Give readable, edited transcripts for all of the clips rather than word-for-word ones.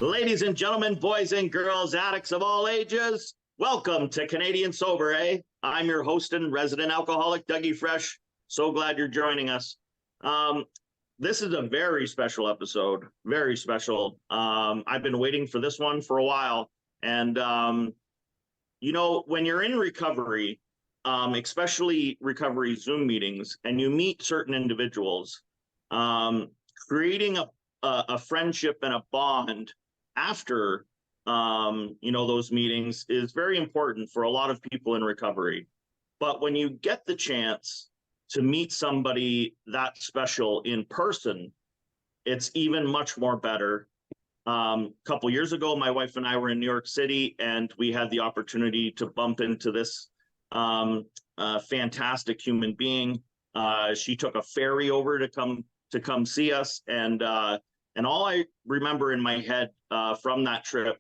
Ladies and gentlemen, boys and girls, addicts of all ages, welcome to Canadian Sober, eh? I'm your host and resident alcoholic, Dougie Fresh. So glad you're joining us. This is a very special episode, very special. I've been waiting for this one for a while. And, when you're in recovery, especially recovery Zoom meetings, and you meet certain individuals, creating a friendship and a bond after those meetings is very important for a lot of people in recovery. But when you get the chance to meet somebody that special in person, it's even much more better. A couple years ago, my wife and I were in New York City, and we had the opportunity to bump into this fantastic human being. She took a ferry over to come see us, and all I remember in my head from that trip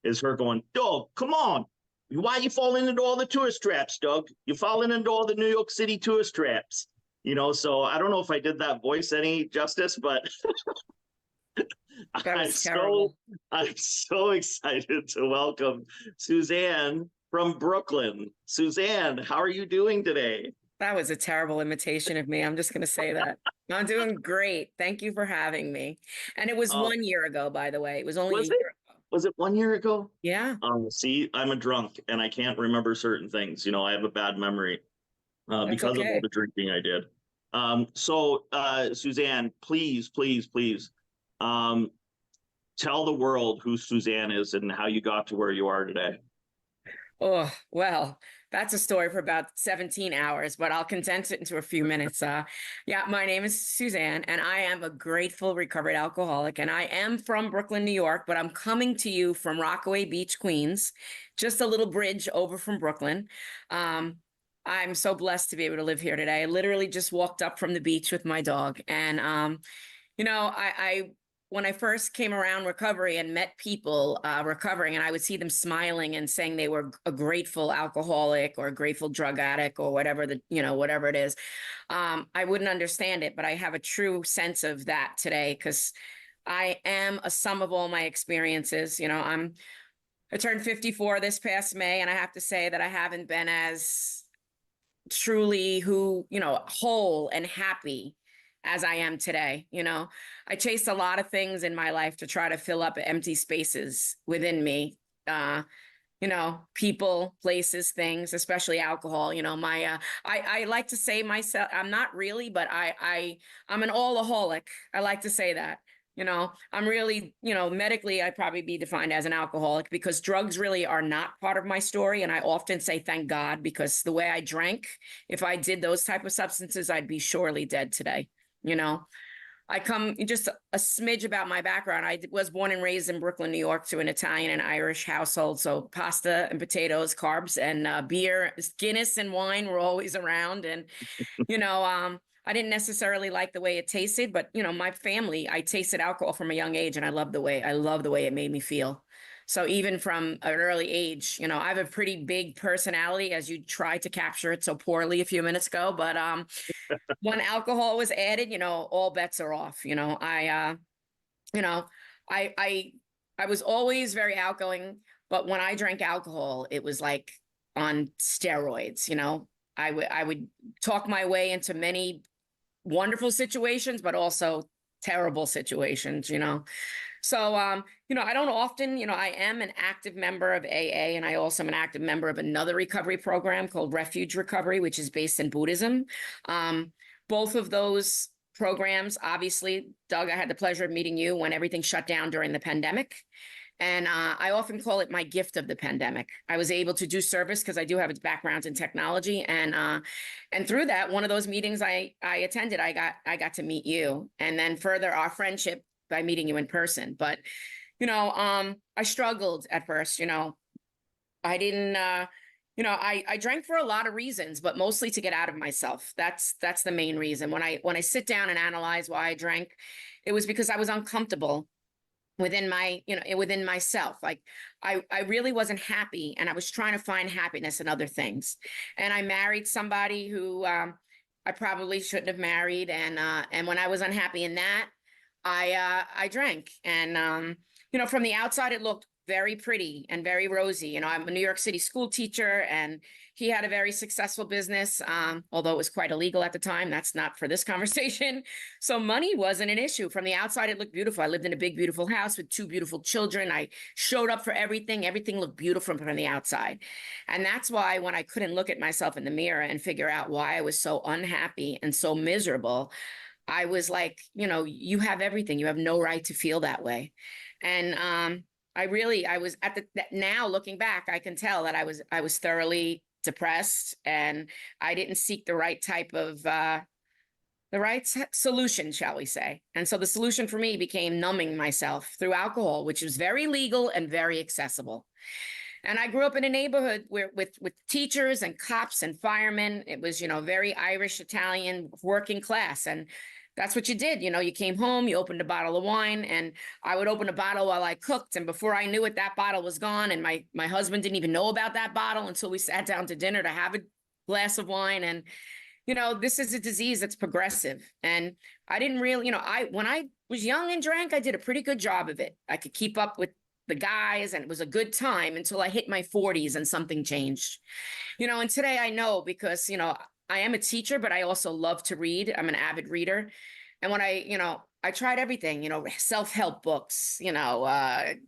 is her going, "Doug, come on. Why are you falling into all the tourist traps, Doug? You're falling into all the New York City tourist traps." So I don't know if I did that voice any justice, but That was terrible. I'm so excited to welcome Suzanne from Brooklyn. Suzanne, how are you doing today? That was a terrible imitation of me. I'm just going to say that. I'm doing great. Thank you for having me. And it was 1 year ago, by the way. It was only a year ago. Was it 1 year ago? Yeah. See, I'm a drunk and I can't remember certain things. I have a bad memory because of all the drinking I did. Suzanne, please, tell the world who Suzanne is and how you got to where you are today. Oh, well, that's a story for about 17 hours, but I'll condense it into a few minutes. My name is Suzanne, and I am a grateful recovered alcoholic, and I am from Brooklyn, New York, but I'm coming to you from Rockaway Beach, Queens, just a little bridge over from Brooklyn. I'm so blessed to be able to live here today. I literally just walked up from the beach with my dog, and when I first came around recovery and met people recovering, and I would see them smiling and saying they were a grateful alcoholic or a grateful drug addict or whatever whatever it is, I wouldn't understand it. But I have a true sense of that today because I am a sum of all my experiences. I turned 54 this past May, and I have to say that I haven't been as truly whole and happy as I am today. I chased a lot of things in my life to try to fill up empty spaces within me. People, places, things, especially alcohol. I like to say myself, I'm not really, but I'm an all-aholic. I like to say that. I'm really, medically, I'd probably be defined as an alcoholic because drugs really are not part of my story. And I often say, thank God, because the way I drank, if I did those type of substances, I'd be surely dead today. I come just a smidge about my background. I was born and raised in Brooklyn, New York, to an Italian and Irish household. So pasta and potatoes, carbs and beer, Guinness and wine were always around. And, I didn't necessarily like the way it tasted, but, my family, I tasted alcohol from a young age and I love the way it made me feel. So even from an early age, I have a pretty big personality, as you tried to capture it so poorly a few minutes ago. But when alcohol was added, all bets are off. I was always very outgoing, but when I drank alcohol, it was like on steroids. I would talk my way into many wonderful situations, but also terrible situations. So, I don't often, I am an active member of AA, and I also am an active member of another recovery program called Refuge Recovery, which is based in Buddhism. Both of those programs, obviously, Doug, I had the pleasure of meeting you when everything shut down during the pandemic. And I often call it my gift of the pandemic. I was able to do service because I do have a background in technology. And through that, one of those meetings I attended, I got to meet you, and then further our friendship by meeting you in person. But, I struggled at first. I didn't, I drank for a lot of reasons, but mostly to get out of myself. That's the main reason. When I sit down and analyze why I drank, it was because I was uncomfortable within myself. Like I really wasn't happy, and I was trying to find happiness in other things. And I married somebody who I probably shouldn't have married. And when I was unhappy in that, I drank. And from the outside, it looked very pretty and very rosy. I'm a New York City school teacher, and he had a very successful business, although it was quite illegal at the time. That's not for this conversation. So money wasn't an issue. From the outside, it looked beautiful. I lived in a big, beautiful house with 2 beautiful children. I showed up for everything. Everything looked beautiful from the outside. And that's why when I couldn't look at myself in the mirror and figure out why I was so unhappy and so miserable, I was like, you have everything. You have no right to feel that way. And I was now looking back, I can tell that I was thoroughly depressed, and I didn't seek the right type of solution, shall we say. And so the solution for me became numbing myself through alcohol, which was very legal and very accessible. And I grew up in a neighborhood with teachers and cops and firemen. It was, very Irish, Italian, working class. And that's what you did. You came home, you opened a bottle of wine, and I would open a bottle while I cooked. And before I knew it, that bottle was gone. And my husband didn't even know about that bottle until we sat down to dinner to have a glass of wine. And, this is a disease that's progressive. And I didn't really, when I was young and drank, I did a pretty good job of it. I could keep up with the guys, and it was a good time until I hit my 40s and something changed. And today I know because, I am a teacher, but I also love to read. I'm an avid reader. And when I tried everything, self-help books,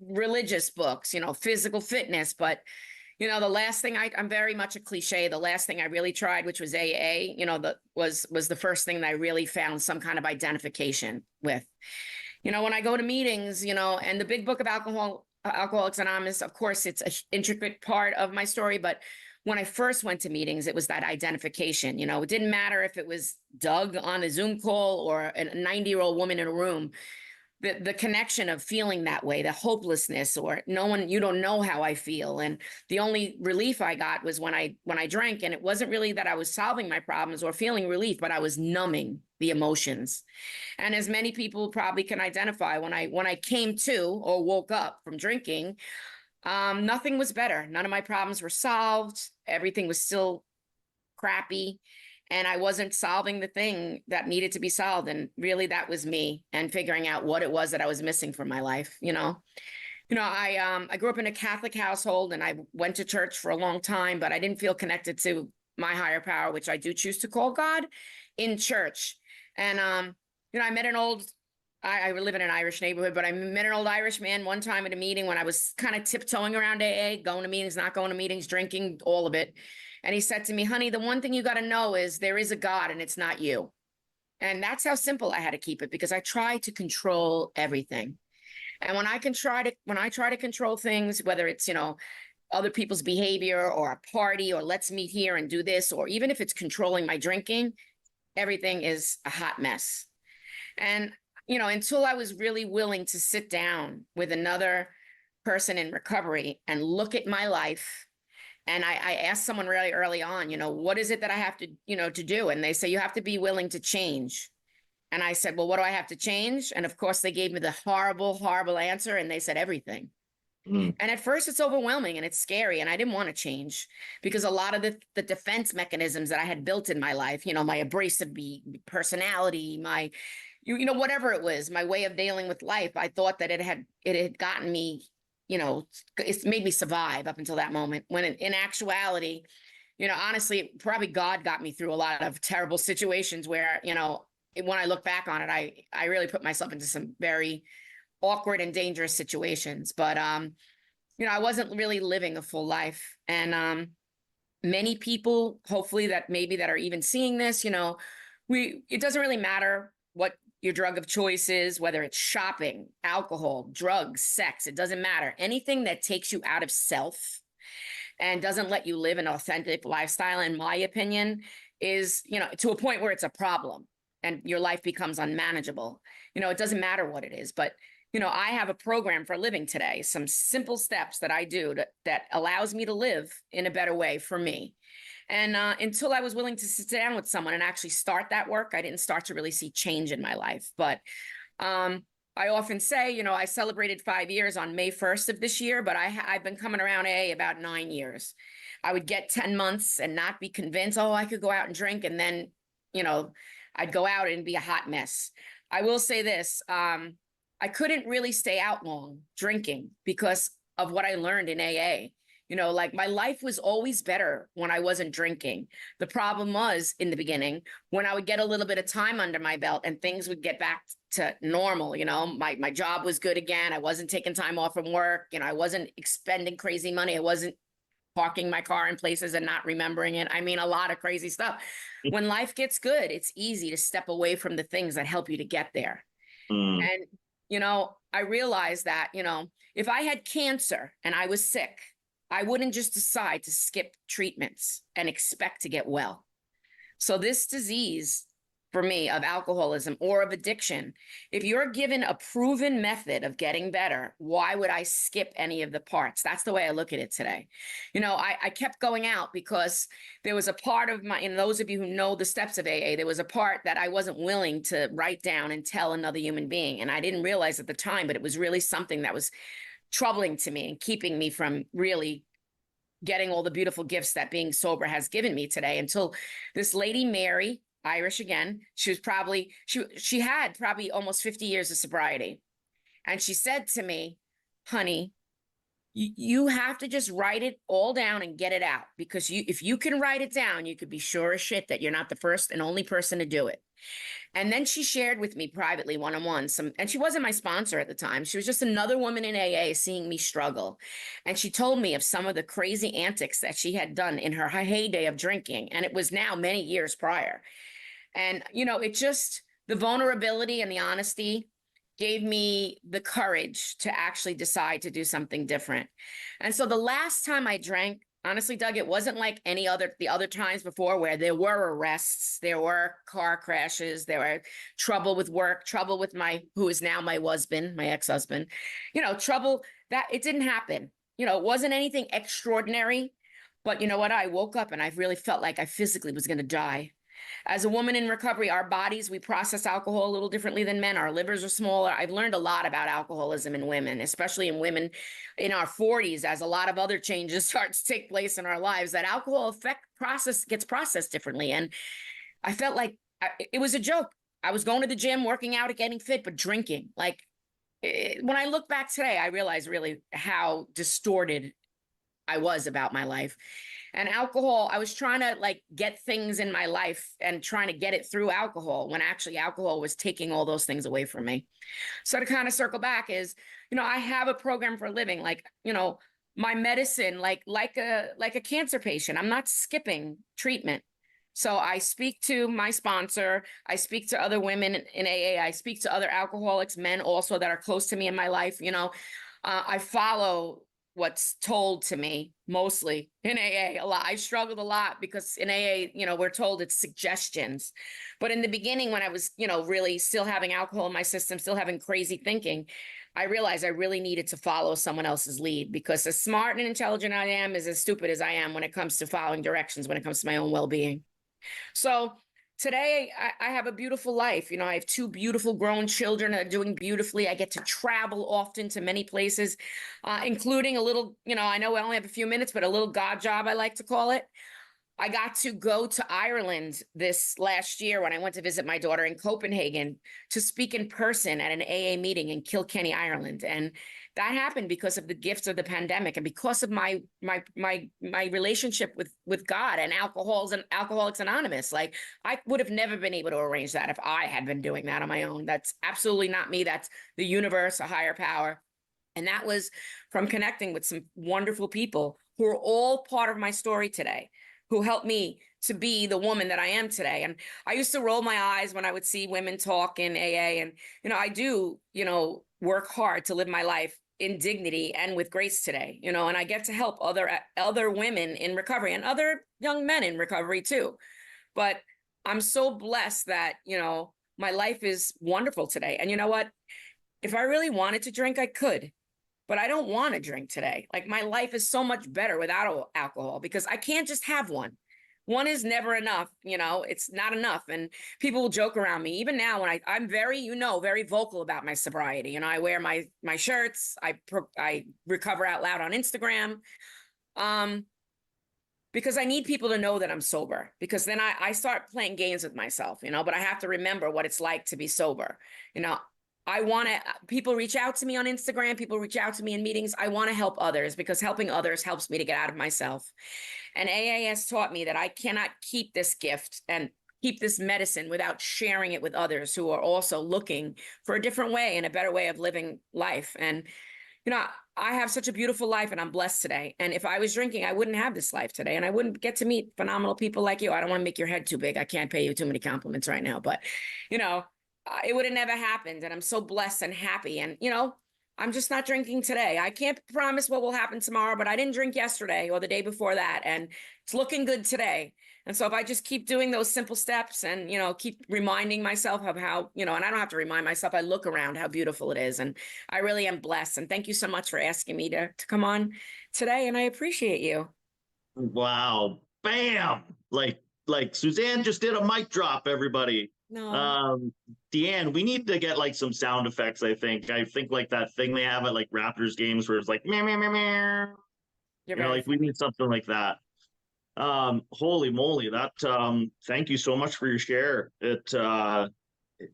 religious books, physical fitness. But, the last thing I'm very much a cliche. The last thing I really tried, which was AA, was the first thing that I really found some kind of identification with. When I go to meetings, and the big book of Alcoholics Anonymous, of course, it's an intricate part of my story. But when I first went to meetings, it was that identification. It didn't matter if it was Doug on a Zoom call or a 90-year-old woman in a room. The connection of feeling that way, the hopelessness, or you don't know how I feel. And the only relief I got was when I drank, and it wasn't really that I was solving my problems or feeling relief, but I was numbing the emotions. And as many people probably can identify, when I came to or woke up from drinking, nothing was better. None of my problems were solved. Everything was still crappy. And I wasn't solving the thing that needed to be solved. And really, that was me, and figuring out what it was that I was missing from my life. I grew up in a Catholic household, and I went to church for a long time, but I didn't feel connected to my higher power, which I do choose to call God, in church. And, I met I live in an Irish neighborhood, but I met an old Irish man one time at a meeting when I was kind of tiptoeing around AA, going to meetings, not going to meetings, drinking, all of it. And he said to me, "Honey, the one thing you got to know is there is a God, and it's not you." And that's how simple I had to keep it, because I tried to control everything. And when I try to control things, whether it's, other people's behavior or a party or let's meet here and do this, or even if it's controlling my drinking, everything is a hot mess. And, until I was really willing to sit down with another person in recovery and look at my life. And I asked someone really early on, what is it that I have to, to do? And they say, you have to be willing to change. And I said, well, what do I have to change? And of course, they gave me the horrible, horrible answer. And they said, everything. And at first it's overwhelming and it's scary. And I didn't want to change, because a lot of the defense mechanisms that I had built in my life, my abrasive personality, my, whatever it was, my way of dealing with life, I thought that it had gotten me, it's made me survive up until that moment, when in actuality, honestly, probably God got me through a lot of terrible situations where, when I look back on it, I really put myself into some very awkward and dangerous situations. But, I wasn't really living a full life. And many people, hopefully, that are even seeing this, it doesn't really matter what your drug of choice is, whether it's shopping, alcohol, drugs, sex, it doesn't matter. Anything that takes you out of self and doesn't let you live an authentic lifestyle, in my opinion, is, to a point where it's a problem and your life becomes unmanageable. It doesn't matter what it is, but, I have a program for living today, some simple steps that I do that allows me to live in a better way for me. And until I was willing to sit down with someone and actually start that work, I didn't start to really see change in my life. But I often say, I celebrated 5 years on May 1st of this year, but I've been coming around AA about 9 years. I would get 10 months and not be convinced, oh, I could go out and drink. And then, I'd go out and be a hot mess. I will say this, I couldn't really stay out long drinking because of what I learned in AA. You know, like my life was always better when I wasn't drinking. The problem was in the beginning when I would get a little bit of time under my belt and things would get back to normal. You know, my job was good again. I wasn't taking time off from work. You know, I wasn't expending crazy money. I wasn't parking my car in places and not remembering it. I mean, a lot of crazy stuff. When life gets good, it's easy to step away from the things that help you to get there. Mm, And, you know, I realized that, you know, if I had cancer and I was sick, I wouldn't just decide to skip treatments and expect to get well. So this disease for me of alcoholism or of addiction, if you're given a proven method of getting better, why would I skip any of the parts? That's the way I look at it today. You know, I kept going out because there was a part of my, and those of you who know the steps of AA, there was a part that I wasn't willing to write down and tell another human being. And I didn't realize at the time, but it was really something that was troubling to me and keeping me from really getting all the beautiful gifts that being sober has given me today until this lady, Mary, Irish again, she had probably almost 50 years of sobriety. And she said to me, honey, you have to just write it all down and get it out because if you can write it down, you could be sure as shit that you're not the first and only person to do it. And then she shared with me privately, one-on-one, and she wasn't my sponsor at the time. She was just another woman in AA seeing me struggle. And she told me of some of the crazy antics that she had done in her heyday of drinking. And it was now many years prior. And, you know, it just, the vulnerability and the honesty gave me the courage to actually decide to do something different. And so the last time I drank, honestly, Doug, it wasn't like the other times before where there were arrests, there were car crashes, there were trouble with work, trouble with who is now my husband, my ex-husband, you know, trouble that it didn't happen. You know, it wasn't anything extraordinary, but you know what? I woke up and I really felt like I physically was going to die. As a woman in recovery, our bodies, we process alcohol a little differently than men. Our livers are smaller. I've learned a lot about alcoholism in women, especially in women in our 40s, as a lot of other changes start to take place in our lives, that alcohol gets processed differently. And I felt like it was a joke. I was going to the gym, working out and getting fit, but drinking. Like when I look back today, I realize really how distorted I was about my life. And alcohol, I was trying to like get things in my life and trying to get it through alcohol when actually alcohol was taking all those things away from me. So to kind of circle back is, you know, I have a program for a living, like, you know, my medicine, like a cancer patient. I'm not skipping treatment. So I speak to my sponsor. I speak to other women in AA. I speak to other alcoholics, men also that are close to me in my life. You know, I follow what's told to me mostly in AA a lot. I struggled a lot because in AA, you know, we're told it's suggestions. But in the beginning, when I was, you know, really still having alcohol in my system, still having crazy thinking, I realized I really needed to follow someone else's lead because as smart and intelligent I am is as stupid as I am when it comes to following directions, when it comes to my own well-being. So today I have a beautiful life. You know, I have two beautiful grown children that are doing beautifully. I get to travel often to many places, including a little, you know, I know I only have a few minutes, but a little God job, I like to call it. I got to go to Ireland this last year when I went to visit my daughter in Copenhagen to speak in person at an AA meeting in Kilkenny, Ireland. And that happened because of the gifts of the pandemic and because of my relationship with God and Alcoholics Anonymous. Like I would have never been able to arrange that if I had been doing that on my own. That's absolutely not me. That's the universe, a higher power. And that was from connecting with some wonderful people who are all part of my story today, who helped me to be the woman that I am today. And I used to roll my eyes when I would see women talk in AA. And, you know, I do, you know, work hard to live my life in dignity and with grace today, you know, and I get to help other women in recovery and other young men in recovery too. But I'm so blessed that, you know, my life is wonderful today. And you know what? If I really wanted to drink, I could. But I don't want to drink today. Like my life is so much better without alcohol because I can't just have one. One is never enough, you know, it's not enough. And people will joke around me. Even now when I'm very, you know, very vocal about my sobriety. You know, I wear my shirts, I recover out loud on Instagram. Because I need people to know that I'm sober, because then I start playing games with myself, you know, but I have to remember what it's like to be sober. You know, I want to, people reach out to me on Instagram, people reach out to me in meetings. I want to help others because helping others helps me to get out of myself. And AA has taught me that I cannot keep this gift and keep this medicine without sharing it with others who are also looking for a different way and a better way of living life. And, you know, I have such a beautiful life and I'm blessed today. And if I was drinking, I wouldn't have this life today and I wouldn't get to meet phenomenal people like you. I don't want to make your head too big. I can't pay you too many compliments right now, but, you know, it would have never happened. And I'm so blessed and happy. And, you know, I'm just not drinking today. I can't promise what will happen tomorrow, but I didn't drink yesterday or the day before that. And it's looking good today. And so if I just keep doing those simple steps and, you know, keep reminding myself of how, you know, and I don't have to remind myself, I look around how beautiful it is. And I really am blessed. And thank you so much for asking me to come on today. And I appreciate you. Wow. Bam. Like Suzanne just did a mic drop, everybody. No. Deanne, we need to get like some sound effects, I think. I think like that thing they have at like Raptors games where it's like meow meow meow meow. You're You know, like we need something like that. Holy moly, that thank you so much for your share. It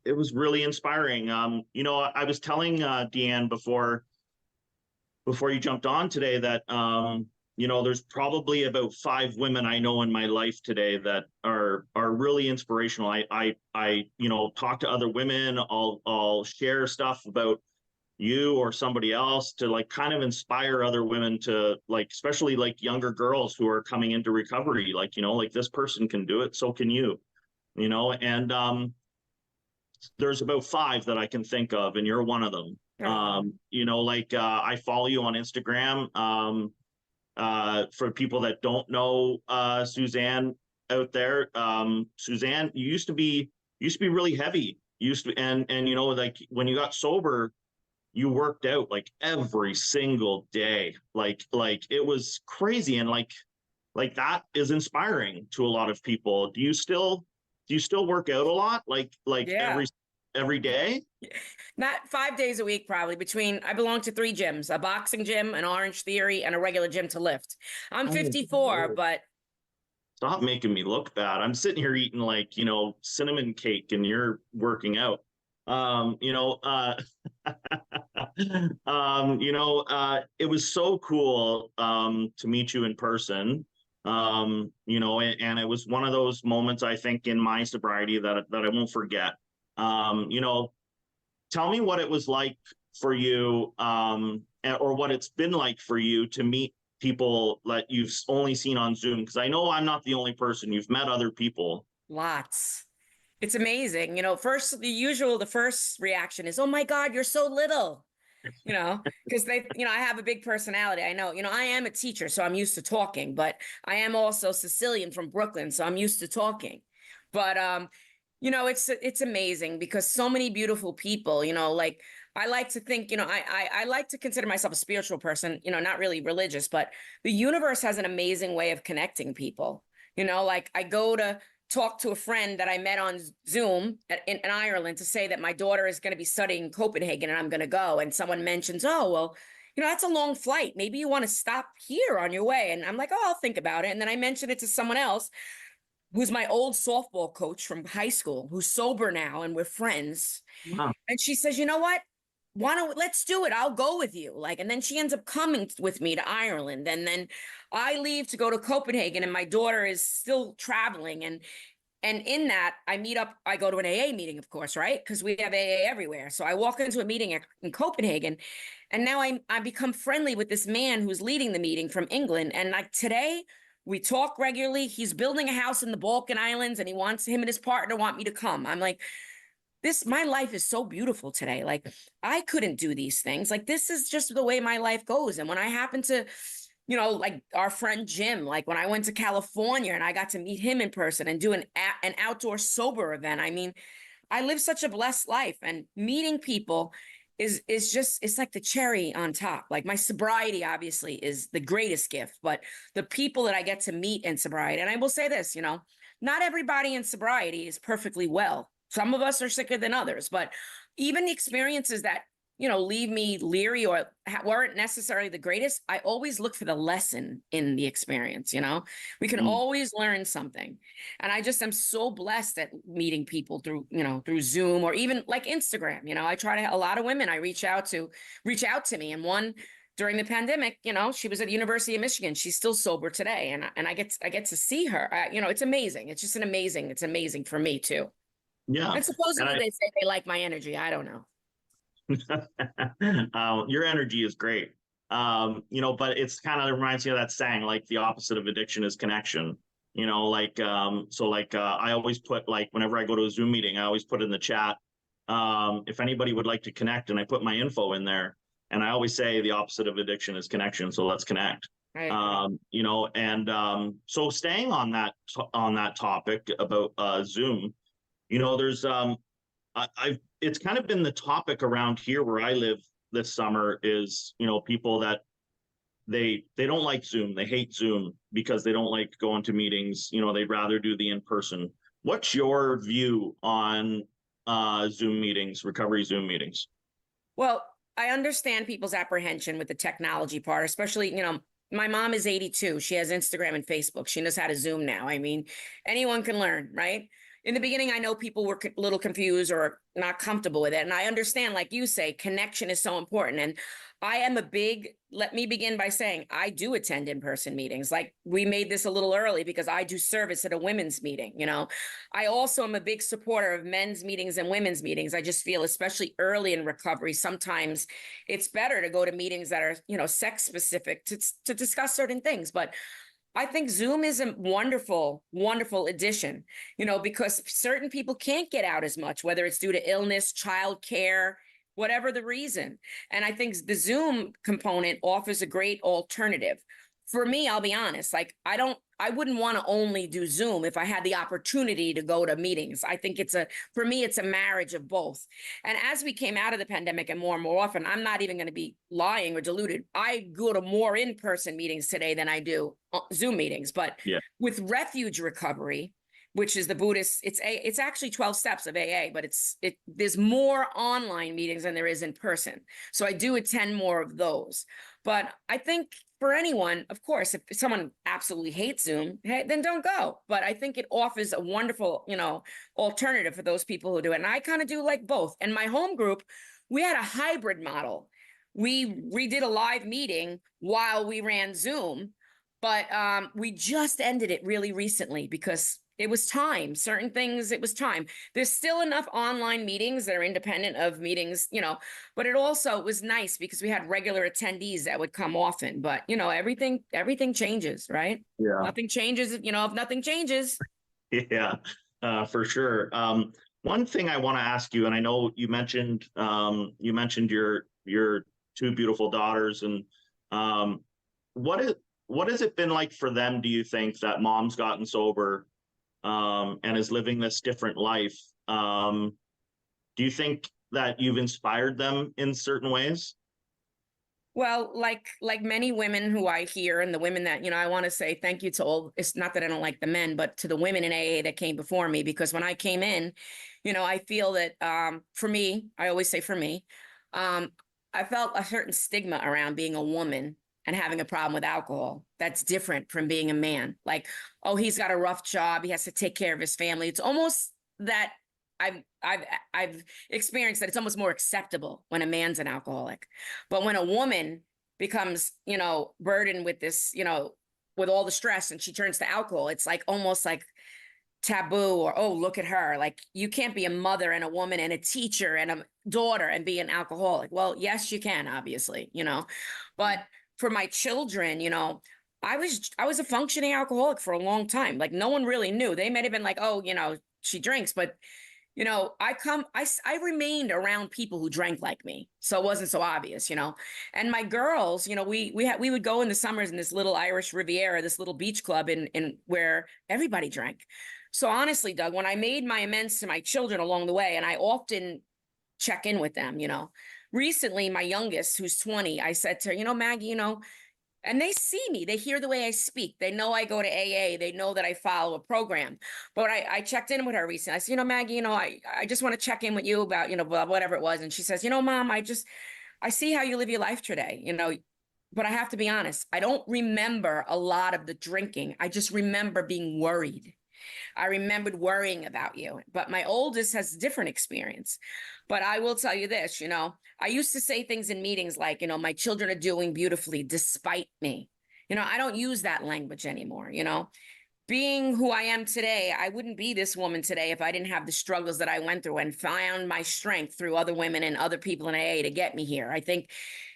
was really inspiring. You know, I was telling Deanne before you jumped on today that you know, there's probably about 5 women I know in my life today that are really inspirational. I you know, talk to other women. I'll share stuff about you or somebody else to like kind of inspire other women to like, especially like younger girls who are coming into recovery. Like, you know, like this person can do it, so can you. You know, and there's about 5 that I can think of, and you're one of them. You know, like I follow you on Instagram. For people that don't know Suzanne out there, Suzanne, you used to be really heavy. You used to, and you know, like when you got sober, you worked out like every single day. Like it was crazy, and like that is inspiring to a lot of people. Do you still work out a lot? Like Yeah. every day? Not 5 days a week, probably. I belong to 3 gyms, a boxing gym, an Orange Theory, and a regular gym to lift. I'm Oh, 54, but stop making me look bad. I'm sitting here eating like, you know, cinnamon cake and you're working out. You know, you know, it was so cool to meet you in person. You know, and it was one of those moments I think in my sobriety that I won't forget. You know, tell me what it was like for you, or what it's been like for you to meet people that you've only seen on Zoom. Because I know I'm not the only person. You've met other people. lots. It's amazing. You know, the first reaction is, oh my God, you're so little. You know, because you know, I have a big personality. I know, you know, I am a teacher, so I'm used to talking, but I am also Sicilian from Brooklyn, so I'm used to talking. But you know, it's amazing because so many beautiful people, you know, like I like to think, you know, I like to consider myself a spiritual person, you know, not really religious, but the universe has an amazing way of connecting people. You know, like I go to talk to a friend that I met on Zoom in Ireland to say that my daughter is going to be studying in Copenhagen and I'm going to go. And someone mentions, oh, well, you know, that's a long flight. Maybe you want to stop here on your way. And I'm like, oh, I'll think about it. And then I mention it to someone else who's my old softball coach from high school, who's sober now and we're friends. Wow. And she says, you know what? Let's do it. I'll go with you. Like, and then she ends up coming with me to Ireland. And then I leave to go to Copenhagen and my daughter is still traveling. And in that, I go to an AA meeting, of course, right? Because we have AA everywhere. So I walk into a meeting in Copenhagen, and now I become friendly with this man who's leading the meeting from England. And like today, we talk regularly. He's building a house in the Balkan Islands, and him and his partner want me to come. I'm like, my life is so beautiful today. Like I couldn't do these things. Like this is just the way my life goes. And when I happen to, you know, like our friend Jim, like when I went to California and I got to meet him in person and do an outdoor sober event. I mean, I live such a blessed life, and meeting people is just, it's like the cherry on top. Like my sobriety obviously is the greatest gift, but the people that I get to meet in sobriety, and I will say this, you know, not everybody in sobriety is perfectly well. Some of us are sicker than others, but even the experiences that leave me leery or weren't necessarily the greatest, I always look for the lesson in the experience. We can always learn something. And I just am so blessed at meeting people through Zoom or even like Instagram. I try to, a lot of women I reach out to me. And one during the pandemic, she was at the University of Michigan. She's still sober today. And I get to see her. It's amazing. It's just it's amazing for me too. Yeah. And supposedly they say they like my energy. I don't know. Your energy is great. But it's kind of reminds me of that saying, like the opposite of addiction is connection. I always put, like, whenever I go to a Zoom meeting, I always put in the chat, if anybody would like to connect, and I put my info in there, and I always say the opposite of addiction is connection. So let's connect. So staying on that topic about Zoom, there's it's kind of been the topic around here where I live this summer is, people that they don't like Zoom. They hate Zoom because they don't like going to meetings. They'd rather do the in-person. What's your view on Zoom meetings, recovery Zoom meetings? Well, I understand people's apprehension with the technology part, especially, my mom is 82. She has Instagram and Facebook. She knows how to Zoom now. I mean, anyone can learn, right? In the beginning, I know people were a little confused or not comfortable with it. And I understand, like you say, connection is so important. And I am let me begin by saying I do attend in-person meetings. Like, we made this a little early because I do service at a women's meeting. I also am a big supporter of men's meetings and women's meetings. I just feel, especially early in recovery, sometimes it's better to go to meetings that are, sex specific to discuss certain things. But I think Zoom is a wonderful, wonderful addition, because certain people can't get out as much, whether it's due to illness, childcare, whatever the reason. And I think the Zoom component offers a great alternative. For me, I'll be honest, like, I wouldn't want to only do Zoom if I had the opportunity to go to meetings. I think for me, it's a marriage of both. And as we came out of the pandemic and more often, I'm not even going to be lying or deluded. I go to more in-person meetings today than I do Zoom meetings. But with Refuge Recovery, which is the Buddhist, it's actually 12 steps of AA, but there's more online meetings than there is in person. So I do attend more of those. But I think for anyone, of course, if someone absolutely hates Zoom, hey, then don't go. But I think it offers a wonderful, alternative for those people who do it. And I kind of do like both. And my home group, we had a hybrid model. We did a live meeting while we ran Zoom, but we just ended it really recently because it was time. Certain things, it was time. There's still enough online meetings that are independent of meetings, but it also was nice because we had regular attendees that would come often. But, everything changes, right? Yeah. Nothing changes, if nothing changes. Yeah, for sure. One thing I want to ask you, and I know you mentioned your two beautiful daughters, and what has it been like for them, do you think, that mom's gotten sober and is living this different life? Do you think that you've inspired them in certain ways? Well, like many women who I hear, and the women that, I want to say thank you to all, it's not that I don't like the men, but to the women in AA that came before me, because when I came in, I feel that for me, I always say for me, I felt a certain stigma around being a woman and having a problem with alcohol. That's different from being a man. Like, oh, he's got a rough job. He has to take care of his family. It's almost that I've experienced that it's almost more acceptable when a man's an alcoholic. But when a woman becomes, burdened with this, with all the stress, and she turns to alcohol, it's like almost like taboo, or, oh, look at her. Like, you can't be a mother and a woman and a teacher and a daughter and be an alcoholic. Well, yes, you can, obviously, but for my children, I was a functioning alcoholic for a long time. Like, no one really knew. They might have been like, oh, she drinks, but I remained around people who drank like me. So it wasn't so obvious, and my girls, we would go in the summers in this little Irish Riviera, this little beach club in where everybody drank. So honestly, Doug, when I made my amends to my children along the way, and I often check in with them, recently, my youngest, who's 20, I said to her, Maggie, And they see me, they hear the way I speak. They know I go to AA. They know that I follow a program. But I checked in with her recently. I said, Maggie, I just want to check in with you about, whatever it was. And she says, Mom, I see how you live your life today, but I have to be honest. I don't remember a lot of the drinking. I just remember being worried. I remembered worrying about you, but my oldest has a different experience. But I will tell you this, I used to say things in meetings like, my children are doing beautifully despite me. I don't use that language anymore, being who I am today. I wouldn't be this woman today if I didn't have the struggles that I went through and found my strength through other women and other people in AA to get me here. I think,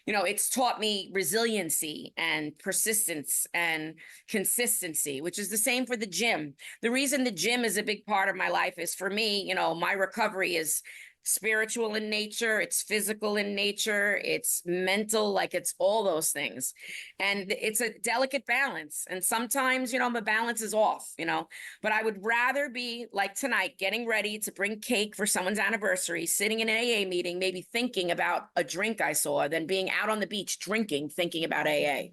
it's taught me resiliency and persistence and consistency, which is the same for the gym. The reason the gym is a big part of my life is, for me, my recovery is spiritual in nature, it's physical in nature, it's mental, like it's all those things. And it's a delicate balance. And sometimes, the balance is off, but I would rather be like tonight, getting ready to bring cake for someone's anniversary, sitting in an AA meeting, maybe thinking about a drink I saw, than being out on the beach drinking, thinking about AA.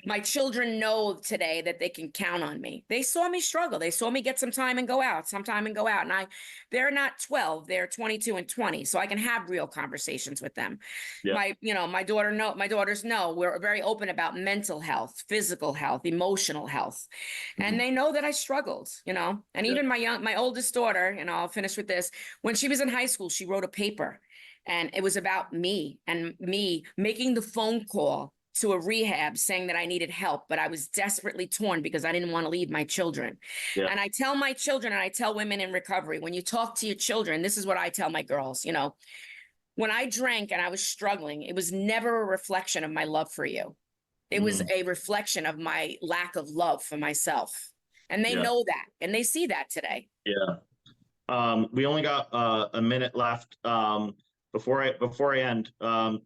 My children know today that they can count on me. They saw me struggle. They saw me get some time and go out. And they're not 12, they're 22 and 20. So I can have real conversations with them. Yeah. My daughters know we're very open about mental health, physical health, emotional health. And they know that I struggled, and even my oldest daughter, I'll finish with this. When she was in high school, she wrote a paper, and it was about me and me making the phone call to a rehab saying that I needed help, but I was desperately torn because I didn't want to leave my children. Yeah. And I tell my children, and I tell women in recovery, when you talk to your children, this is what I tell my girls, when I drank and I was struggling, it was never a reflection of my love for you. It was a reflection of my lack of love for myself. And they know that, and they see that today. Yeah. We only got a minute left. Before I end,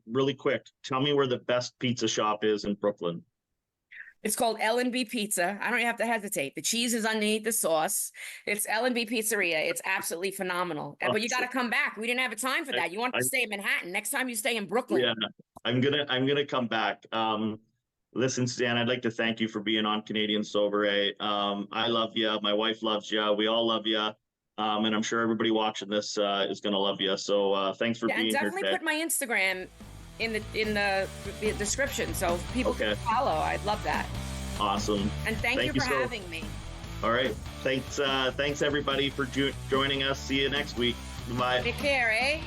really quick, tell me where the best pizza shop is in Brooklyn. It's called L&B Pizza. I don't even have to hesitate. The cheese is underneath the sauce. It's L&B Pizzeria. It's absolutely phenomenal. But you got to come back. We didn't have a time for that. You want to stay in Manhattan. Next time you stay in Brooklyn. Yeah, I'm gonna come back. Listen, Suzanne, I'd like to thank you for being on Canadian Sober. I love you. My wife loves you. We all love you. And I'm sure everybody watching this is going to love you. So thanks for being here today. And definitely put my Instagram in the description so people can follow. I'd love that. Awesome. And thank you for having me. All right. Thanks everybody for joining us. See you next week. Bye. Take care, eh?